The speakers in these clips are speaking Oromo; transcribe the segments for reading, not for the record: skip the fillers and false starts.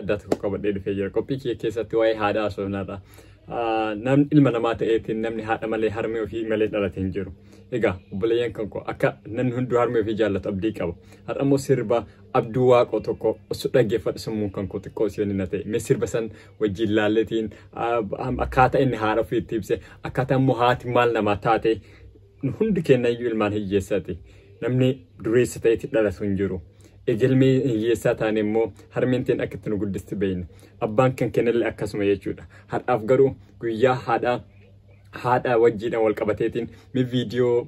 Data ko qabadhee dhufee jira. Qophii kee keessatti waa'ee haadhaa haasofnaadha. Namni ilma namaa ta'eetiin namni haadha malee harmee ofii malee dhalate hin jiru. Egaa obboleeyyan kan koo akka namni hunduu harmee ofii jaallatu abdii qaba. Har'a immoo sirba abduu waaqoo tokko osoo dhaggeeffadhu sammuun kan koo xiqqoo si na ta'e. Mee sirba san wajjin laalleetiin akkaataa inni haadha ofii itti ibse akkaataa immoo haati maal namaa taate hundi keenya iyyuu ilmaan hiyyeessaati. Namni dureessa ta'eetiin dhalatu hin jiru. Egelmee hiyyeessaa taane immoo harmeentiin akka itti nu guddisti beeyna. Abbaan kan kennallee akkasuma jechuudha. Har'aaf garuu guyyaa haadha wajjiidhaan wal qabateetiin mi viidiyoo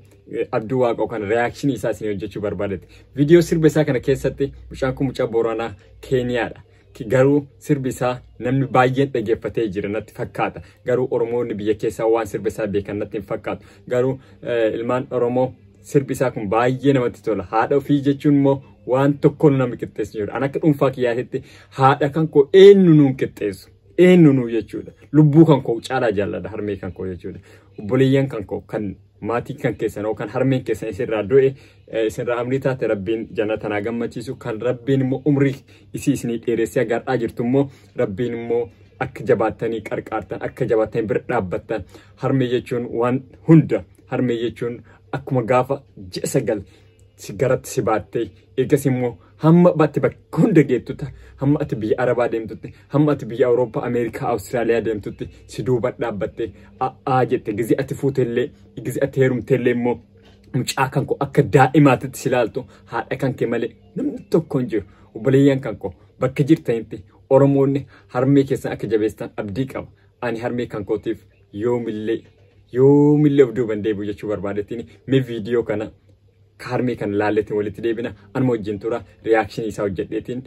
abduu waaqoo kan reakshinii isaa isin hojjechuu barbaadetti. Viidiyoo sirba isaa kana keessatti mucaan kun mucaa Booranaa Keeniyaadha. Garuu sirbi isaa namni baay'een dhaggeeffatee jira natti fakkaata. Garuu Oromoonni biyya keessaa waan sirba isaa beekan natti hin fakkaatu. Garuu ilmaan Oromoo sirbi isaa kun baay'ee namatti tola. Haadha ofii jechuun immoo waan tokko nama qixxeessu jiru. An akka dhuunfaa kiyyaatti haadha kan koo eenyu nuun qixxeessu. Eenyu nuu jechuudha. Lubbuu kan koo caalaa jaalladha harmee kan koo jechuudha. Obboleeyyan kan koo kan maatii kan keessan yookaan harmeen keessan isinirraa du'e isinirraa amrii taate rabbiin jannata naa gammachiisu kan rabbiin immoo umrii isinii dheeressee agarraa jirtu immoo rabbiin immoo akka jabaattanii qarqaartan akka jabaattanii bira dhaabbattan harmee jechuun waan hunda harmee jechuun akkuma gaafa ji'a sagal sigaratti si baattee eegas immoo hamma baatti bakka hunda geettuta hamma ati biyya Arabaa deemtutti hamma ati biyya Awurooppaa Ameerikaa Awustiraaliyaa deemtutti si duuba dhaabbattee jette gizi ati fuutellee gizi ati heerumteellee immoo mucaa kan koo akka daa'imaatitti si ilaaltu haadha kan kee malee namni tokko hin jiru. Obboleeyyan kan koo bakka jirtanitti Oromoonni harmee keessan akka jabeessan abdii qaba. Ani harmee kan kootiif yoomillee of duuban deebi'u jechuu barbaadetiin mee viidiyoo kana harmee kan laalleetiin walitti deebina anuma wajjin tura reakshinii isaa hojjedheetiin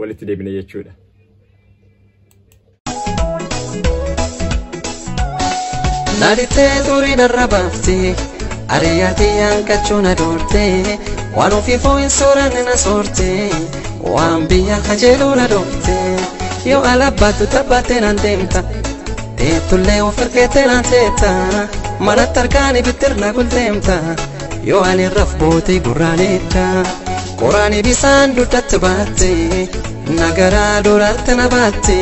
walitti deebina jechuudha. Naaditee turii darrabaafte ariyatii hanqachuun adoorte waan ofii foo'in sooraan na soorte waan biyya kajeeluu na dhoofte yoo alabbaatu taphattee naan deemta teettullee of ergeettee naan teetta manatti argaanii bittirna guldeemta. Yoo ani rafbooti gurraanidha qoraanii bisaan dudatti baatte nagaraa duraatti na baatte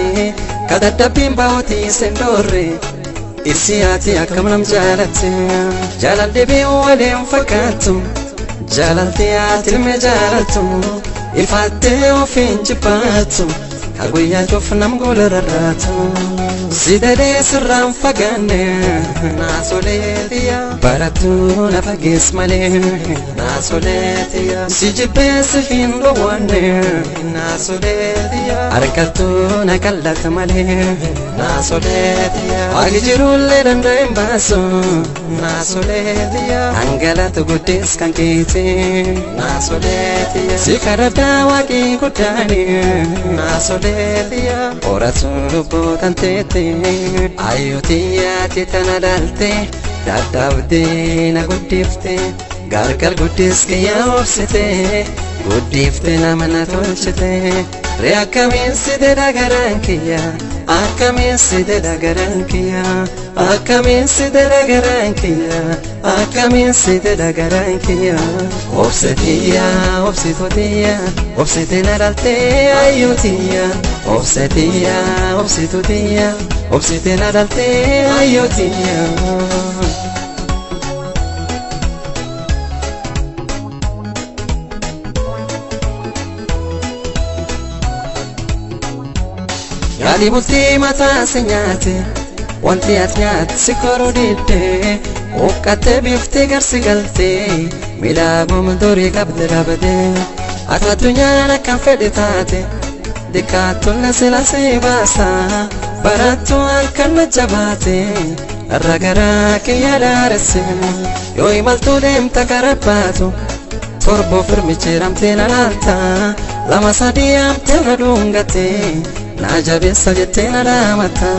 kadadhabbiin baa'ootii sendoorre isiyaati akkam nam jaalatte jaalalli bi'uu waliin fakkaattu jaalalti ati ilmee jaalattu ilfaattee ofiin jibbaattu ka guyyaa cuuf nam gola rarraatu sidadee sirraan fagaanne naasoleetiya barattu na fagees malee naasoleetiya si jibbeessi hin dhowwanne naasoleetiya harkattu na qallata malee naasoleetiya waaqi jirullee danda'een baasu naasoleetiya hangalatu guddees kan keeti naasoleetiya si kadhadhaa waaqii guddaani naasoleetiya horatu lubbuu tan teetti ayyootiya titana dhalte dadhabdee na guddifte gargar guddis kiyyaa obsite guddifte nama na tolchite ree akkamiin side dhagaraan kiyya akkamiin side dhagaraan kiyya akkamiin side dhagaraan kiyya akkamiin side dhagaraan kiyya obsetiya obsitotiya obsite na dhalte ayyootiya obsetiya obsitotiya obsite na dhalte ayyootiya. Yaali bultii mataa si nyaate wanti ati nyaate si koruu didde uqqattee biiftee garsi galtee miidhaguma durii qabde dhabdee ati addunyaan akkam fedhe taate dikkaattulle sila si baasa barattu akkan na jabaate irra garaa kiyya daaresse yoo imaltuu deemta gara baatu torboo firmicheeramtee na laalta lama sadii amtee na dhungattee na jabeessa jettee na dhaamata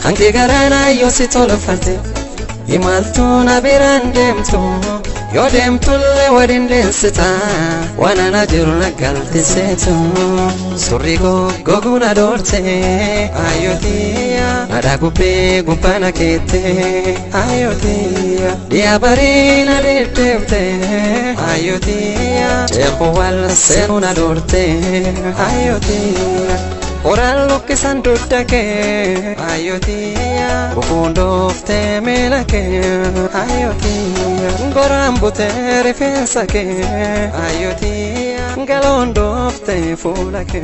hanqi garaanaa yoo si tolfatte imaltuu na biraan deemtu yoo deemtullee waliin deensita waan ana jiru na galtiseetu surri goggoguu na doorte ayyootiya nadhaa gubbee gubbaa na keette ayyootiya dhiyaa barii na deddeebte ayyootiya ceekuu wal seenuu na doorte ayyootiya Orallo che sanduta che ayotia bukundofte melake ayotia gorambute refensa che ayotia galondofte fulake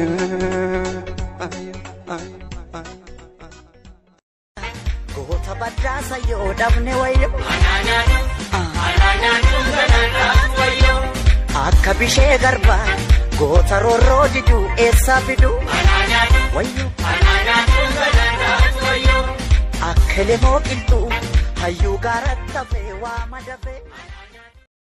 Goota badhaasa yoo dhabne wayyo akka bishee garbaa goota roorroo diduu eessaa fiduu wayyo akka lemoo qilxuu hayyuu gaaratti hafee waa madafee